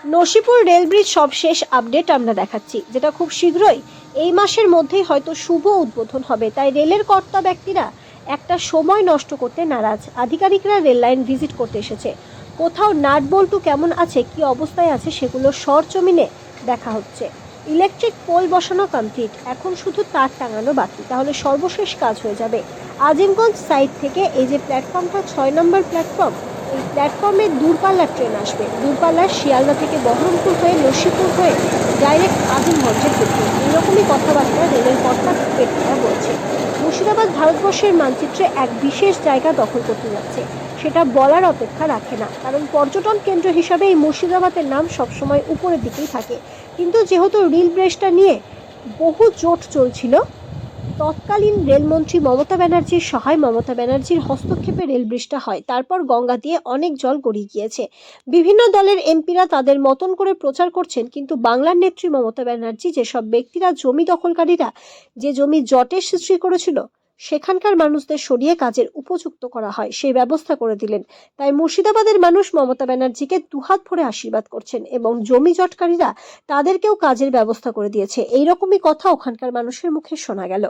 Nasipur rail bridge সবশেষ update আমরা দেখাচ্ছি, যেটা খুব শীঘ্রই এই মাসের মধ্যেই হয়তো শুভ উদ্বোধন হবে। তাই রেলের কর্তা ব্যক্তিরা একটা সময় নষ্ট করতে নারাজ। আধিকারিকরা রেল লাইন ভিজিট করতে এসেছে। কোথাও নাট বল্টু কেমন আছে, কি অবস্থায় আছে, সেগুলো সরজমিনে দেখা হচ্ছে। ইলেকট্রিক পোল বসানো কমপ্লিট, এখন শুধু তার টাঙানো বাকি, তাহলে সর্বশেষ কাজ হয়ে যাবে। আজিমগঞ্জ সাইড থেকে এই যে প্ল্যাটফর্মটা 6 নম্বর প্ল্যাটফর্ম, এই প্ল্যাটফর্মে দূরপাল্লার ট্রেন আসবে। দূরপাল্লার শিয়ালদা থেকে বহরমপুর হয়ে নসিপুর হয়ে ডাইরেক্ট আজিমগঞ্জে ঢুকবে। এরকমই কথাবার্তা রেলের কর্তা ব্যক্তিরা বলছে। মুর্শিদাবাদ ভারতবর্ষের মানচিত্রে এক বিশেষ জায়গা দখল করতে যাচ্ছে, সেটা বলার অপেক্ষা রাখে না। কারণ পর্যটন কেন্দ্র হিসাবে এই মুর্শিদাবাদের নাম সবসময় উপরের দিকেই থাকে। কিন্তু যেহেতু রেল ব্রিজটা নিয়ে বহু জোট চলছিল, তৎকালীন রেলমন্ত্রী মমতা ব্যানার্জির সহায় মমতা ব্যানার্জির হস্তক্ষেপে রেল ব্রিজটা হয়। তারপর গঙ্গা দিয়ে অনেক জল গড়িয়ে গিয়েছে। বিভিন্ন দলের এমপিরা তাদের মতন করে প্রচার করছেন, কিন্তু বাংলার নেত্রী মমতা ব্যানার্জি, যেসব ব্যক্তিরা জমি দখলকারীরা যে জমি জটের সৃষ্টি করেছিল, সেখানকার মানুষদের সরিয়ে কাজের উপযুক্ত করা হয়, সেই ব্যবস্থা করে দিলেন। তাই মুর্শিদাবাদের মানুষ মমতা ব্যানার্জিকে দুহাত ভরে আশীর্বাদ করছেন এবং জমি জটকারীরা তাদেরকেও কাজের ব্যবস্থা করে দিয়েছে। এইরকমই কথা ওখানকার মানুষের মুখে শোনা গেল।